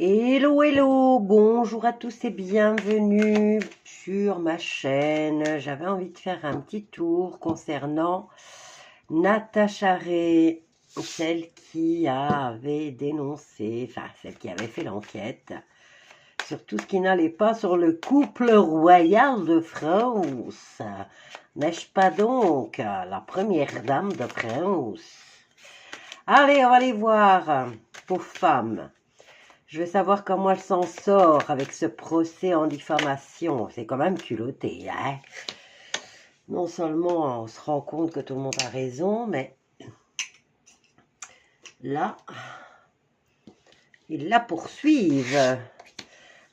Hello, hello, bonjour à tous et bienvenue sur ma chaîne. J'avais envie de faire un petit tour concernant Natacha Ray, celle qui avait dénoncé, enfin celle qui avait fait l'enquête sur tout ce qui n'allait pas sur le couple royal de France. N'est-ce pas donc la première dame de France? Allez, on va aller voir, pauvre femme. Je veux savoir comment elle s'en sort avec ce procès en diffamation. C'est quand même culotté, hein? Non seulement on se rend compte que tout le monde a raison, mais là, ils la poursuivent.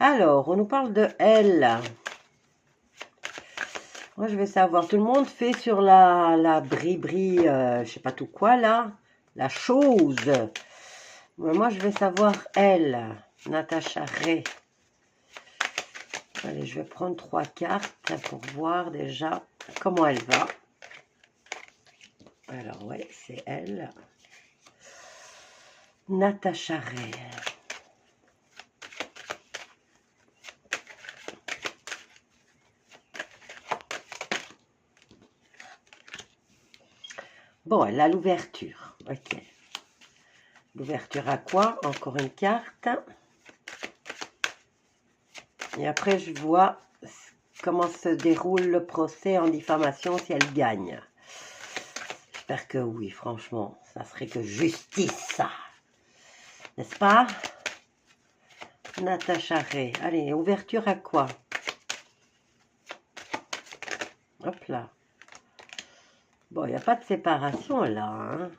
Alors, on nous parle de elle. Moi, je veux savoir, tout le monde fait sur la bri-bri, je sais pas tout quoi, là, la chose. Mais moi, je veux savoir elle, Natacha Ray. Allez, je vais prendre 3 cartes pour voir déjà comment elle va. Alors, ouais, c'est elle. Natacha Ray. Bon, elle a l'ouverture. Ok. L'ouverture à quoi? Encore une carte. Et après, je vois comment se déroule le procès en diffamation si elle gagne. J'espère que oui, franchement. Ça serait que justice. N'est-ce pas? Natacha Ray. Allez, ouverture à quoi? Hop là. Bon, il n'y a pas de séparation là. Hein?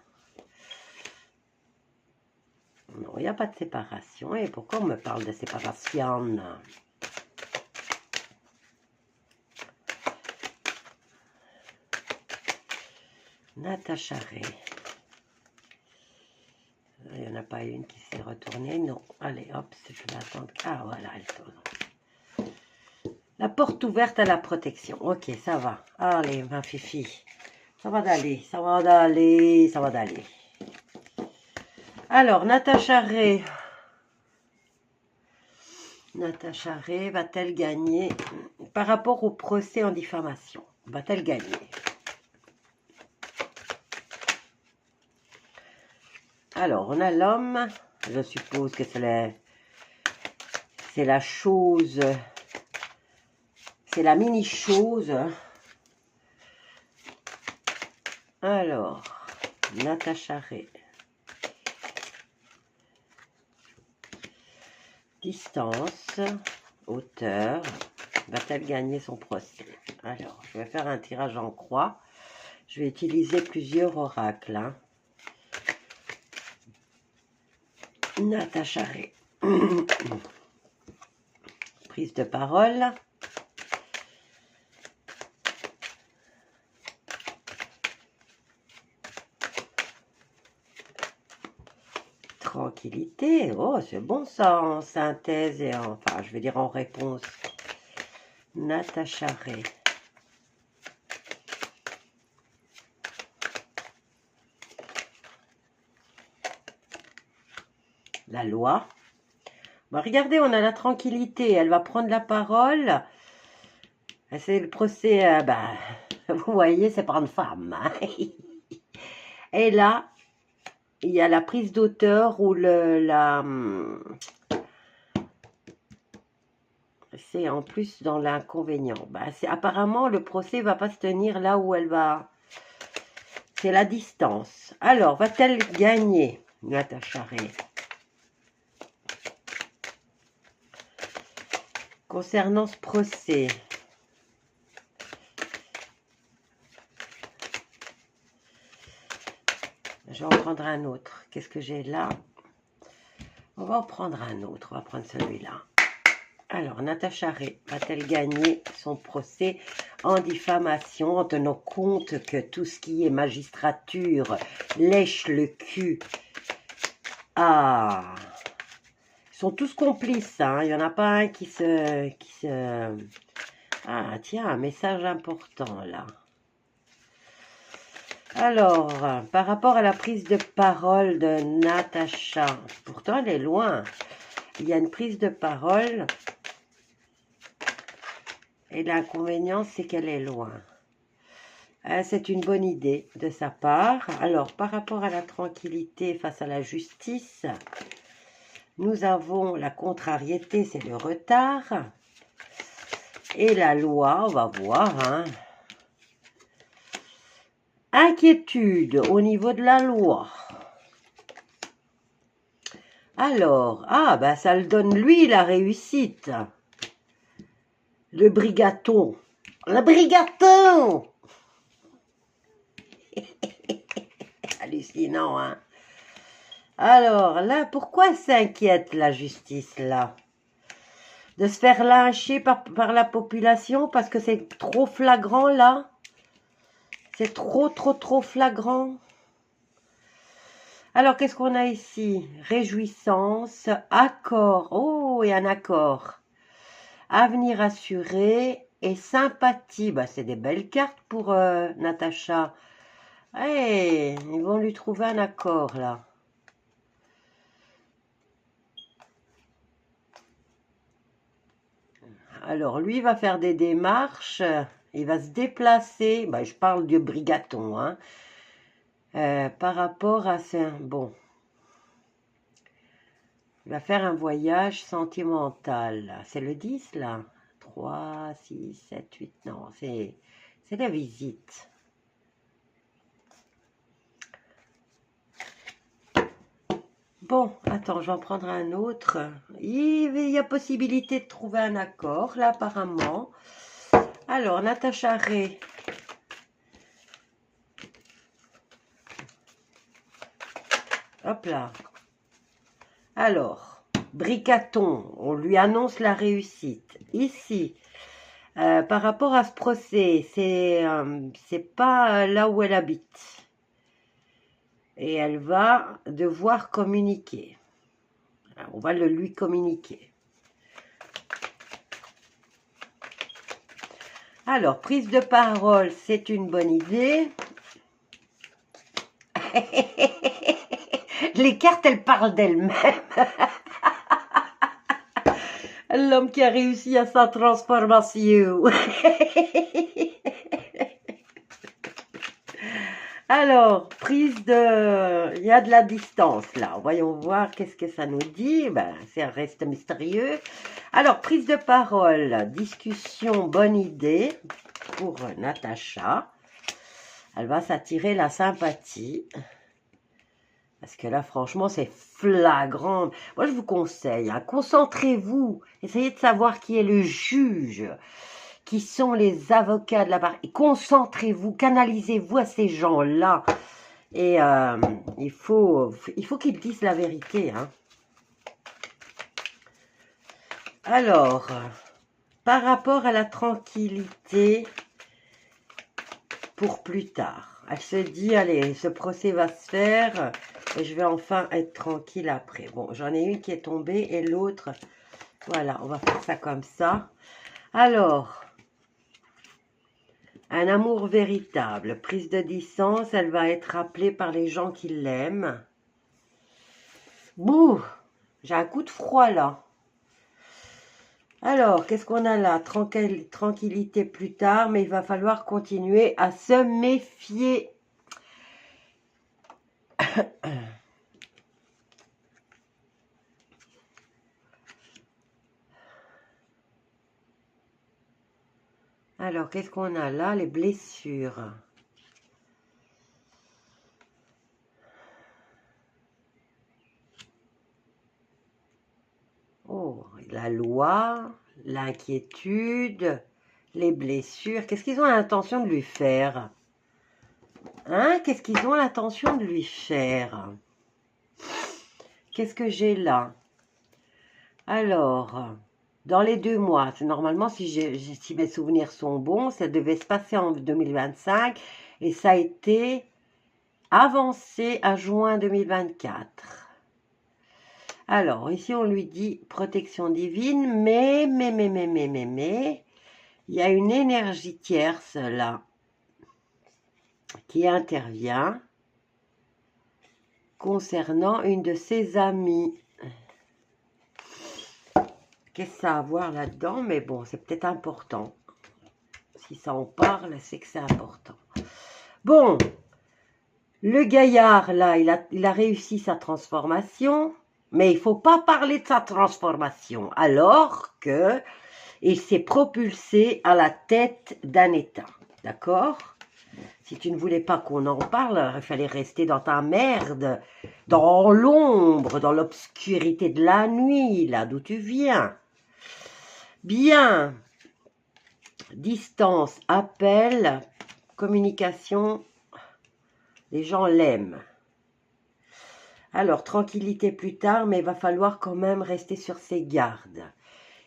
Non, il n'y a pas de séparation. Et pourquoi on me parle de séparation? Natacha Ray. Il n'y en a pas une qui s'est retournée. Non. Allez, hop, je vais attendre. Ah, voilà, elle tourne. La porte ouverte à la protection. Ok, ça va. Allez, ma fifi. Ça va d'aller, ça va d'aller, ça va d'aller. Alors, Natacha Ray. Natacha Ray va-t-elle gagner par rapport au procès en diffamation? Va-t-elle gagner? Alors, on a l'homme. Je suppose que c'est la chose, c'est la mini-chose. Alors, Natacha Ray. Distance, hauteur. Va-t-elle gagner son procès? Alors, je vais faire un tirage en croix. Je vais utiliser plusieurs oracles. Hein. Natacha Ray. Prise de parole. Tranquillité. Oh, c'est bon ça en synthèse et enfin, je vais dire en réponse. Natacha Ray. La loi. Bon, regardez, on a la tranquillité. Elle va prendre la parole. C'est le procès. Vous voyez, c'est pas une femme. Hein. Et là, il y a la prise d'auteur ou c'est en plus dans l'inconvénient. Apparemment, le procès va pas se tenir là où elle va. C'est la distance. Alors, va-t-elle gagner, Natacha Ray? Concernant ce procès, je vais en prendre un autre. Qu'est-ce que j'ai là? On va en prendre un autre. On va prendre celui-là. Alors, Natacha Ray va-t-elle gagner son procès en diffamation en tenant compte que tout ce qui est magistrature lèche le cul à... Ils sont tous complices, hein. Il n'y en a pas un qui se... Ah, tiens, un message important, là. Alors, par rapport à la prise de parole de Natacha, pourtant elle est loin. il y a une prise de parole. Et l'inconvénient, c'est qu'elle est loin. C'est une bonne idée de sa part. Alors, par rapport à la tranquillité face à la justice, nous avons la contrariété, c'est le retard. Et la loi, on va voir. Hein. Inquiétude au niveau de la loi. Alors, ça le donne lui la réussite. Le brigaton. Le brigaton! Hallucinant, hein? Alors, là, pourquoi s'inquiète la justice, là? De se faire lyncher par la population parce que c'est trop flagrant, là? C'est trop flagrant. Alors, qu'est-ce qu'on a ici? Réjouissance, accord. Oh, et un accord. Avenir assuré et sympathie. Bah, c'est des belles cartes pour Natacha. Hey, ils vont lui trouver un accord, là. Alors, lui va faire des démarches. Il va se déplacer. Bah, je parle du brigaton, hein. Par rapport à ça, bon, il va faire un voyage sentimental. C'est le 10 là. 3, 6, 7, 8, non, c'est la visite. Bon, attends, je vais en prendre un autre. Il y a possibilité de trouver un accord, là, apparemment. Alors, Natacha Ray. Hop là. Alors, brigaton, on lui annonce la réussite. Ici, par rapport à ce procès, c'est pas là où elle habite. Et elle va devoir communiquer. Alors, on va le lui communiquer. Alors, prise de parole, c'est une bonne idée. Les cartes, elles parlent d'elles-mêmes. L'homme qui a réussi à sa transformation. Alors, il y a de la distance là. Voyons voir qu'est-ce que ça nous dit. Ben, ça reste mystérieux. Alors, prise de parole, discussion, bonne idée pour Natacha. Elle va s'attirer la sympathie. Parce que là, franchement, c'est flagrant. Moi, je vous conseille, hein, concentrez-vous. Essayez de savoir qui est le juge, qui sont les avocats de la partie. Concentrez-vous, canalisez-vous à ces gens-là. Et il faut qu'ils disent la vérité. Hein. Alors, par rapport à la tranquillité pour plus tard, elle se dit, allez, ce procès va se faire et je vais enfin être tranquille après. Bon, j'en ai une qui est tombée et l'autre, voilà, on va faire ça comme ça. Alors, un amour véritable, prise de distance, elle va être appelée par les gens qui l'aiment. Bouh, j'ai un coup de froid là. Alors, qu'est-ce qu'on a là? Tranquillité plus tard, mais il va falloir continuer à se méfier. Alors, qu'est-ce qu'on a là? Les blessures. Oh, la loi, l'inquiétude, les blessures. Qu'est-ce qu'ils ont l'intention de lui faire? Hein? Qu'est-ce qu'ils ont l'intention de lui faire? Qu'est-ce que j'ai là? Alors, dans les 2 mois, normalement, si mes souvenirs sont bons, ça devait se passer en 2025 et ça a été avancé à juin 2024. Alors, ici, on lui dit protection divine, mais, il y a une énergie tierce, là, qui intervient concernant une de ses amies. Qu'est-ce que ça a à voir là-dedans? Mais bon, c'est peut-être important. Si ça en parle, c'est que c'est important. Bon, le gaillard, là, il a réussi sa transformation, mais il ne faut pas parler de sa transformation, alors que il s'est propulsé à la tête d'un État. D'accord? Si tu ne voulais pas qu'on en parle, il fallait rester dans ta merde, dans l'ombre, dans l'obscurité de la nuit, là d'où tu viens. Bien. Distance, appel, communication, les gens l'aiment. Alors, tranquillité plus tard, mais il va falloir quand même rester sur ses gardes.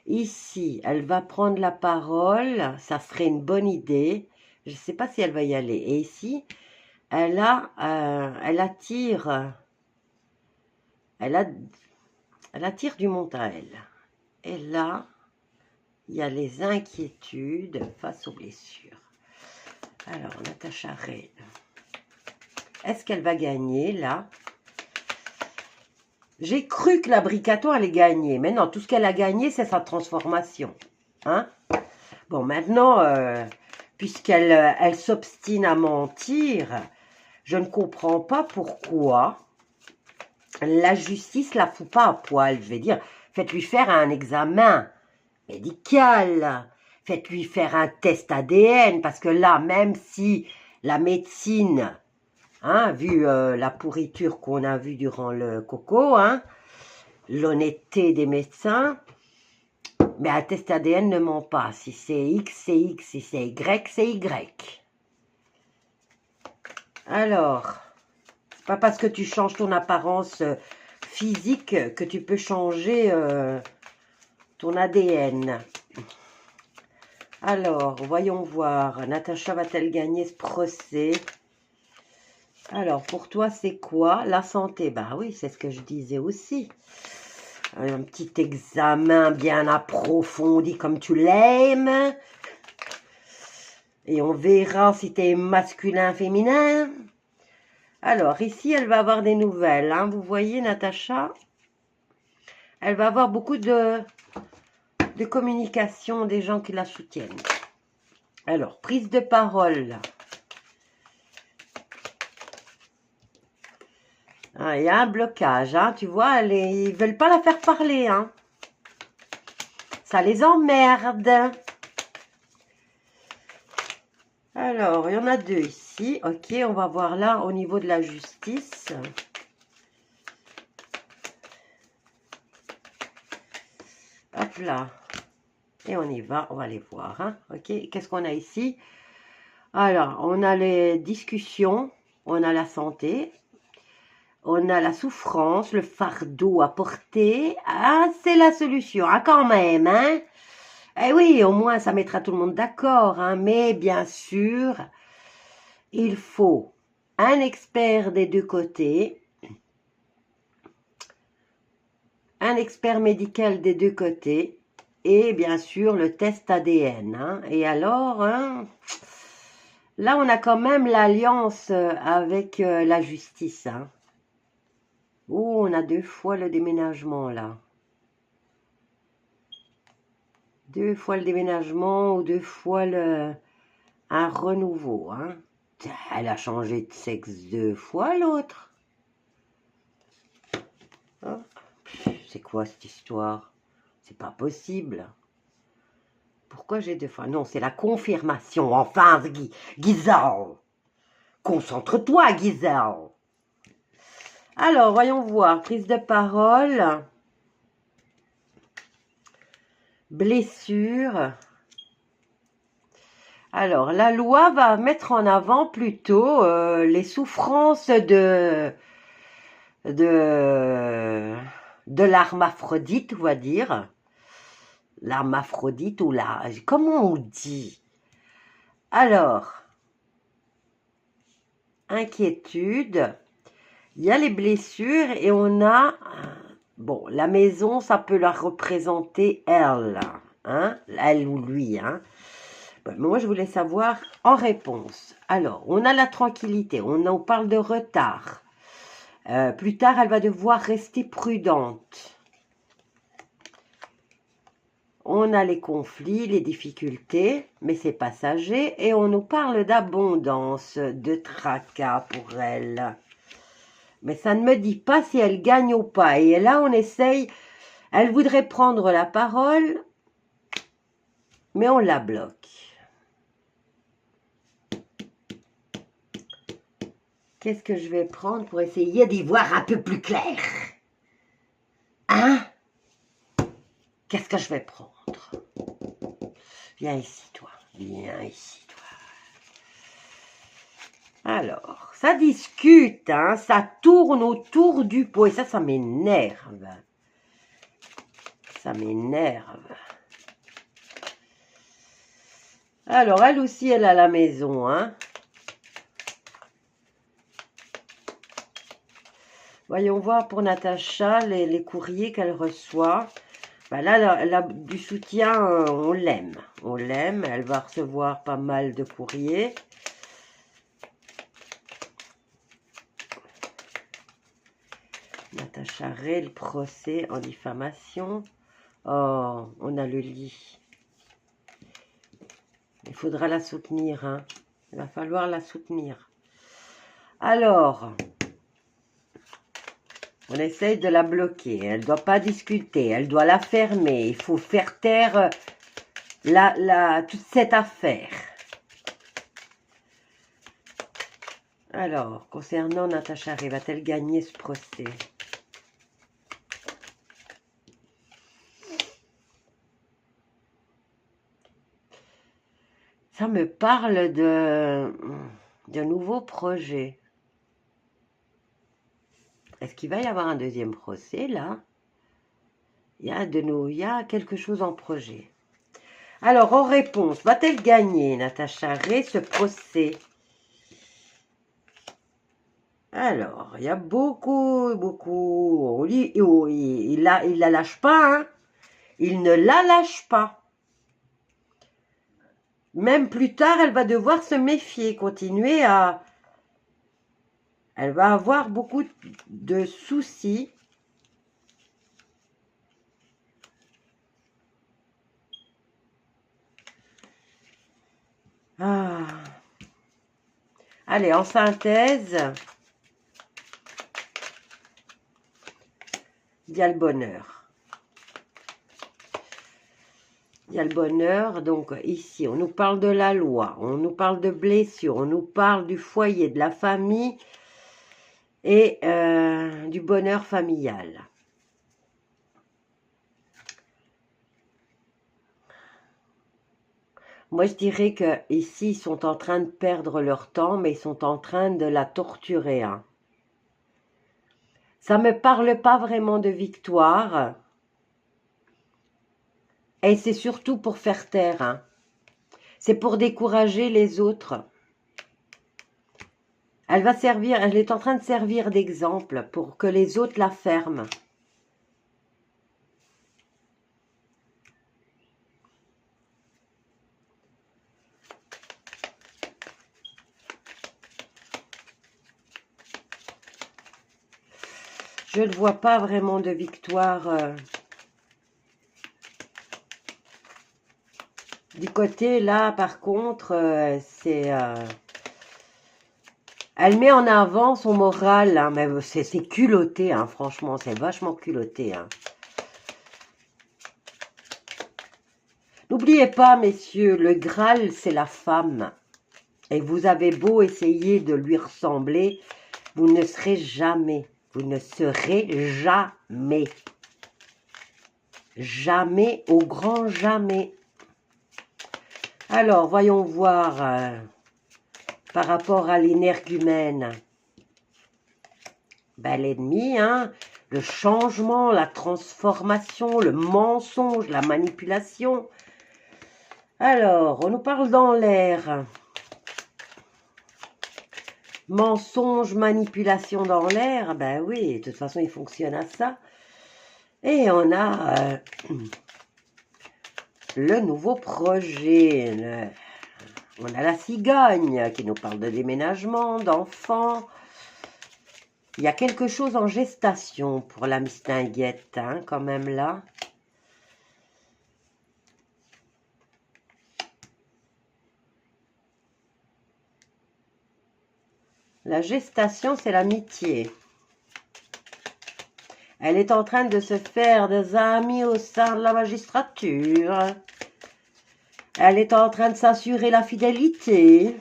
Ici, elle va prendre la parole, ça serait une bonne idée. Je ne sais pas si elle va y aller. Et ici, elle attire du monde à elle. Et là, il y a les inquiétudes face aux blessures. Alors, Natacha Ray, est-ce qu'elle va gagner là? J'ai cru que la Bricato allait gagner, mais non, tout ce qu'elle a gagné, c'est sa transformation. Hein? Bon, maintenant, puisqu'elle s'obstine à mentir, je ne comprends pas pourquoi la justice la fout pas à poil. Je vais dire, faites-lui faire un examen médical, faites-lui faire un test ADN, parce que là, même si la médecine, hein, vu la pourriture qu'on a vue durant le coco, hein, l'honnêteté des médecins, mais un test ADN ne ment pas. Si c'est X, c'est X, si c'est Y, c'est Y. Alors, c'est pas parce que tu changes ton apparence physique que tu peux changer ton ADN. Alors, voyons voir. Natacha va-t-elle gagner ce procès? Alors, pour toi, c'est quoi? La santé. Bah oui, c'est ce que je disais aussi. Un petit examen bien approfondi comme tu l'aimes. Et on verra si tu es masculin, féminin. Alors, ici, elle va avoir des nouvelles. Hein. Vous voyez, Natacha? Elle va avoir beaucoup de communication des gens qui la soutiennent. Alors, prise de parole. Ah, il y a un blocage, hein, tu vois, ils ne veulent pas la faire parler. Hein. Ça les emmerde. Alors, il y en a deux ici. Ok, on va voir là au niveau de la justice. Hop là. Et on y va, on va les voir. Hein. Ok, qu'est-ce qu'on a ici? Alors, on a les discussions, on a la santé, on a la souffrance, le fardeau à porter. Ah, c'est la solution, ah, quand même, hein? Eh oui, au moins, ça mettra tout le monde d'accord, hein? Mais bien sûr, il faut un expert des deux côtés, un expert médical des deux côtés, et bien sûr, le test ADN. Hein? Et alors, hein, là, on a quand même l'alliance avec la justice. Hein? Oh, on a 2 fois le déménagement, là. 2 fois le déménagement ou 2 fois un renouveau. Hein? Elle a changé de sexe 2 fois, l'autre. Hein? C'est quoi cette histoire? C'est pas possible. Pourquoi j'ai 2 fois? Non, c'est la confirmation. Enfin, Gisèle. Concentre-toi, Gisèle. Alors, voyons voir. Prise de parole. Blessure. Alors, la loi va mettre en avant plutôt les souffrances de l'hermaphrodite, on va dire. L'hermaphrodite ou la... Comment on dit? Alors, inquiétude. Il y a les blessures et on a... Bon, la maison, ça peut la représenter elle. Hein? Elle ou lui. Hein? Bon, moi, je voulais savoir en réponse. Alors, on a la tranquillité. On en parle de retard. Plus tard, elle va devoir rester prudente. on a les conflits, les difficultés, mais c'est passager. Et on nous parle d'abondance, de tracas pour elle. Mais ça ne me dit pas si elle gagne ou pas. Et là, on essaye. Elle voudrait prendre la parole, mais on la bloque. Qu'est-ce que je vais prendre pour essayer d'y voir un peu plus clair? Hein? Qu'est-ce que je vais prendre? Viens ici, toi. Viens ici, toi. Alors, ça discute, hein, ça tourne autour du pot. Et ça m'énerve. Ça m'énerve. Alors, elle aussi, elle a la maison, hein. Voyons voir pour Natacha les courriers qu'elle reçoit. Ben là, elle a du soutien, on l'aime. On l'aime, elle va recevoir pas mal de courriers. Natacha Ray, le procès en diffamation. Oh, on a le lit. Il faudra la soutenir, hein. Il va falloir la soutenir. Alors, on essaye de la bloquer. Elle ne doit pas discuter. Elle doit la fermer. Il faut faire taire toute cette affaire. Alors, concernant Natacha Ray, va-t-elle gagner ce procès? Ça me parle de nouveaux projets. Est-ce qu'il va y avoir un deuxième procès, là? Il y a quelque chose en projet. Alors, en réponse, va-t-elle gagner, Natacha Ray, ce procès? Alors, il y a beaucoup. Il la lâche pas, hein? Il ne la lâche pas. Même plus tard, elle va devoir se méfier, continuer à... Elle va avoir beaucoup de soucis. Ah. Allez, en synthèse, il y a le bonheur. Il y a le bonheur, donc ici, on nous parle de la loi, on nous parle de blessures, on nous parle du foyer, de la famille et du bonheur familial. Moi, je dirais qu'ici, ils sont en train de perdre leur temps, mais ils sont en train de la torturer. Hein. Ça ne me parle pas vraiment de victoire. Et c'est surtout pour faire taire. Hein. C'est pour décourager les autres. Elle est en train de servir d'exemple pour que les autres la ferment. Je ne vois pas vraiment de victoire du côté là. Par contre, c'est elle met en avant son moral, hein, mais c'est culotté, hein, franchement, c'est vachement culotté. Hein. N'oubliez pas, messieurs, le Graal, c'est la femme. Et vous avez beau essayer de lui ressembler, vous ne serez jamais. Vous ne serez jamais. Jamais, au grand jamais. Alors, voyons voir par rapport à l'énergumène. Ben, l'ennemi, hein, le changement, la transformation, le mensonge, la manipulation. Alors, on nous parle dans l'air. Mensonge, manipulation dans l'air, ben oui, de toute façon, il fonctionne à ça. Et on a le nouveau projet. On a la cigogne qui nous parle de déménagement, d'enfants. Il y a quelque chose en gestation pour la mistinguette, hein, quand même là. La gestation, c'est l'amitié. Elle est en train de se faire des amis au sein de la magistrature. Elle est en train de s'assurer la fidélité.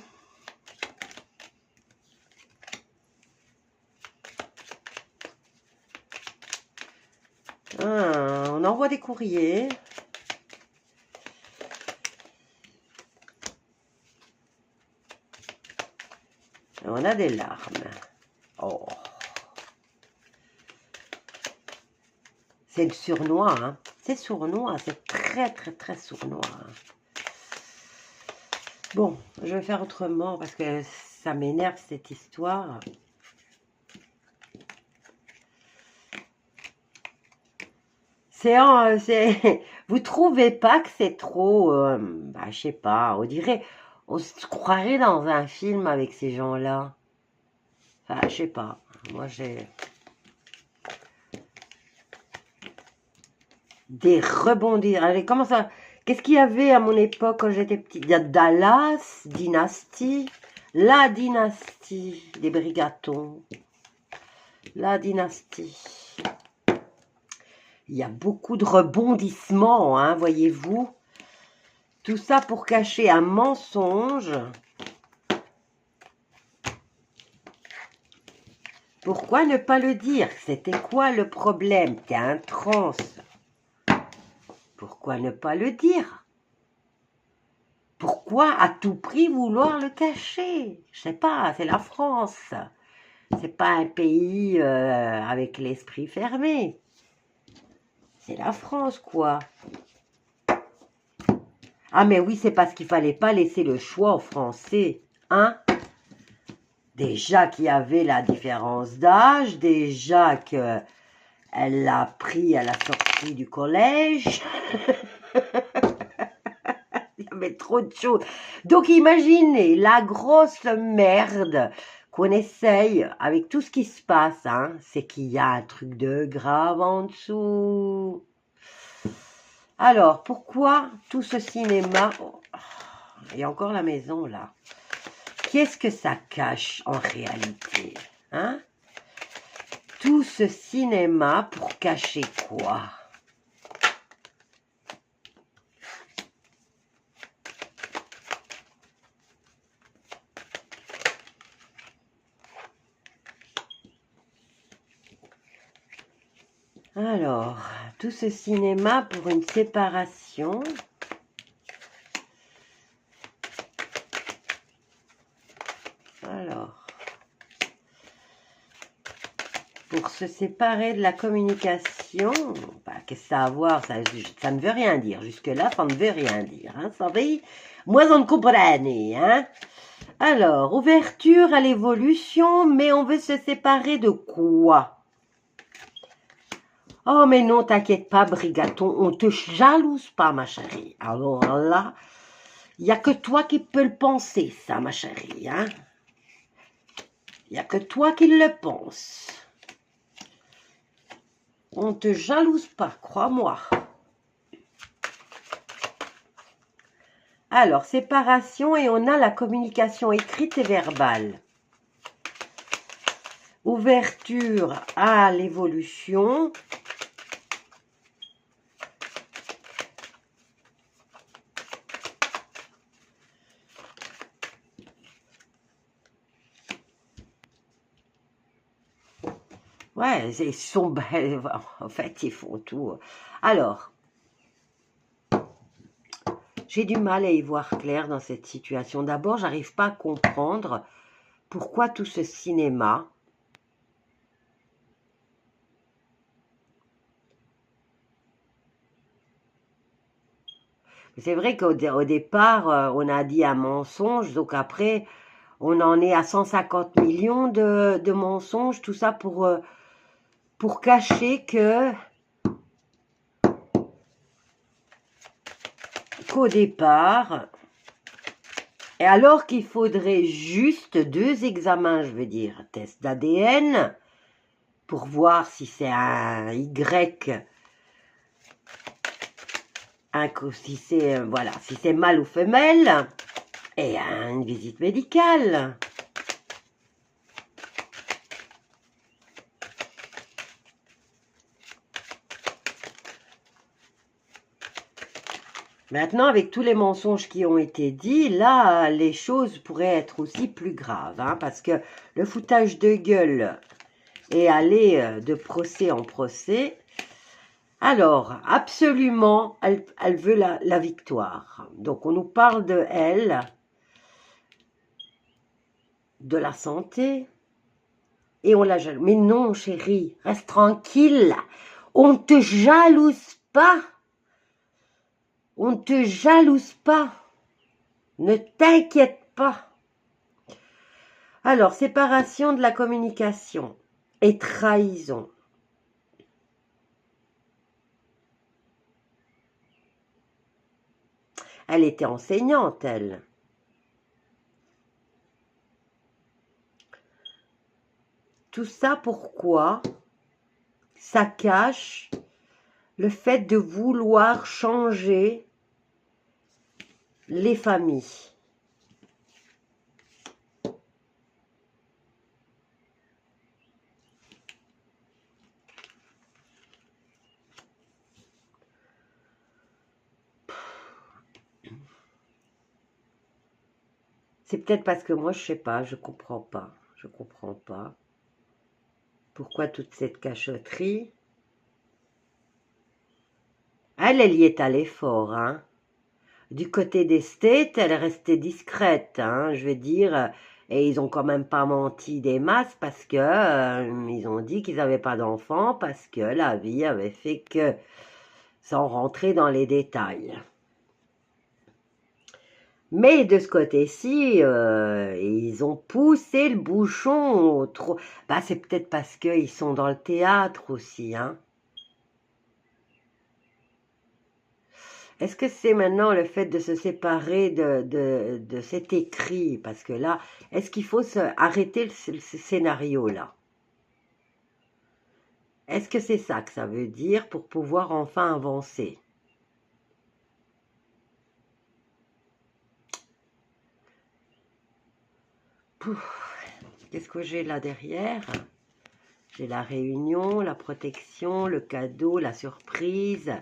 On envoie des courriers. On a des larmes. Oh. C'est le sournois, hein. C'est sournois, c'est très très très sournois. Hein. Bon, je vais faire autrement parce que ça m'énerve cette histoire. Vous trouvez pas que c'est trop, je sais pas, on se croirait dans un film avec ces gens-là. Enfin, je sais pas, moi j'ai des rebondis. Allez, comment ça? Qu'est-ce qu'il y avait à mon époque quand j'étais petite? Il y a Dallas, Dynastie, la dynastie des Brigatons, la dynastie. Il y a beaucoup de rebondissements, hein, voyez-vous. Tout ça pour cacher un mensonge. Pourquoi ne pas le dire? C'était quoi le problème? T'es un trans. Pourquoi ne pas le dire? Pourquoi à tout prix vouloir le cacher? Je sais pas, c'est la France. C'est pas un pays avec l'esprit fermé. C'est la France, quoi. Ah, mais oui, c'est parce qu'il fallait pas laisser le choix aux Français. Hein? Déjà qu'il y avait la différence d'âge, déjà qu'elle l'a pris à la sortie du collège. Il y avait trop de choses. Donc imaginez la grosse merde qu'on essaye avec tout ce qui se passe. Hein, c'est qu'il y a un truc de grave en dessous. Alors, pourquoi tout ce cinéma... Oh, il y a encore la maison là. Qu'est-ce que ça cache en réalité, hein? Tout ce cinéma pour cacher quoi? Alors, tout ce cinéma pour une séparation. Alors, pour se séparer de la communication, qu'est-ce que ça a à voir? Ça ne veut rien dire. Jusque-là, ça ne veut rien dire. Hein, ça veut, moi, on ne comprenait. Hein? Alors, ouverture à l'évolution, mais on veut se séparer de quoi? Oh, mais non, t'inquiète pas, Brigaton, on te jalouse pas, ma chérie. Alors là, il n'y a que toi qui peux le penser, ça, ma chérie. Hein? Il n'y a que toi qui le penses. On ne te jalouse pas, crois-moi. Alors, séparation et on a la communication écrite et verbale. Ouverture à l'évolution. Ouais, ils sont... En fait, ils font tout. Alors, j'ai du mal à y voir clair dans cette situation. D'abord, j'arrive pas à comprendre pourquoi tout ce cinéma. C'est vrai qu'au départ, on a dit un mensonge, donc après, on en est à 150 millions de mensonges, tout ça pour cacher qu'au départ, et alors qu'il faudrait juste 2 examens, je veux dire, test d'ADN, pour voir si c'est un Y, si c'est voilà, si c'est mâle ou femelle, et une visite médicale. Maintenant, avec tous les mensonges qui ont été dits, là, les choses pourraient être aussi plus graves, hein, parce que le foutage de gueule est allé de procès en procès. Alors, absolument, elle veut la victoire. Donc, on nous parle de elle, de la santé, et on la jalouse. Mais non, chérie, reste tranquille, on ne te jalouse pas. On ne te jalouse pas. Ne t'inquiète pas. Alors, séparation de la communication et trahison. Elle était enseignante, elle. Tout ça, pourquoi? Ça cache le fait de vouloir changer les familles. C'est peut-être parce que moi, je sais pas, je comprends pas. Je comprends pas. Pourquoi toute cette cachotterie? Elle y est allée fort, hein. Du côté des States, elle est restée discrète, hein, je veux dire, et ils ont quand même pas menti des masses parce que ils ont dit qu'ils n'avaient pas d'enfants parce que la vie avait fait que, sans rentrer dans les détails. Mais de ce côté-ci, ils ont poussé le bouchon trop. Bah, c'est peut-être parce qu'ils sont dans le théâtre aussi, hein. Est-ce que c'est maintenant le fait de se séparer de cet écrit? Parce que là, est-ce qu'il faut arrêter ce scénario-là? Est-ce que c'est ça que ça veut dire pour pouvoir enfin avancer? Qu'est-ce que j'ai là derrière? J'ai la réunion, la protection, le cadeau, la surprise.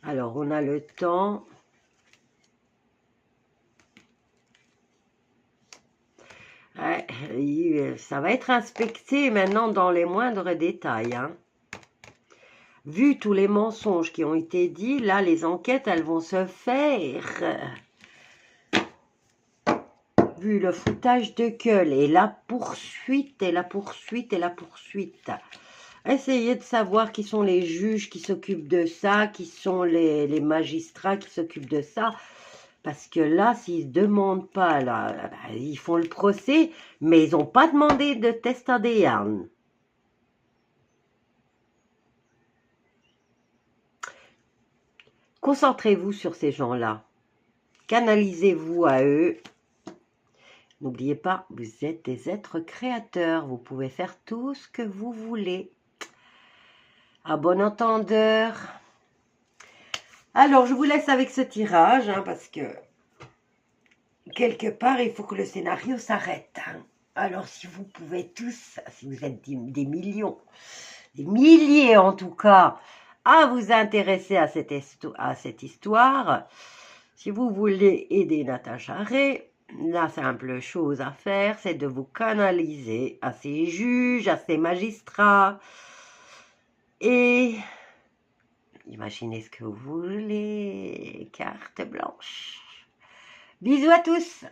Alors, on a le temps. Ouais, ça va être inspecté maintenant dans les moindres détails, hein. Vu tous les mensonges qui ont été dits, là, les enquêtes, elles vont se faire. Vu le foutage de gueule et la poursuite, et la poursuite, et la poursuite. Essayez de savoir qui sont les juges qui s'occupent de ça, qui sont les magistrats qui s'occupent de ça. Parce que là, s'ils ne demandent pas, là, ils font le procès, mais ils n'ont pas demandé de test ADN. Concentrez-vous sur ces gens-là. Canalisez-vous à eux. N'oubliez pas, vous êtes des êtres créateurs. Vous pouvez faire tout ce que vous voulez. À bon entendeur. Alors, je vous laisse avec ce tirage, hein, parce que quelque part, il faut que le scénario s'arrête. Hein. Alors, si vous pouvez tous, si vous êtes des millions, des milliers en tout cas, à vous intéresser à cette histoire, si vous voulez aider Natacha Ray, la simple chose à faire, c'est de vous canaliser à ces juges, à ces magistrats, et imaginez ce que vous voulez, carte blanche. Bisous à tous!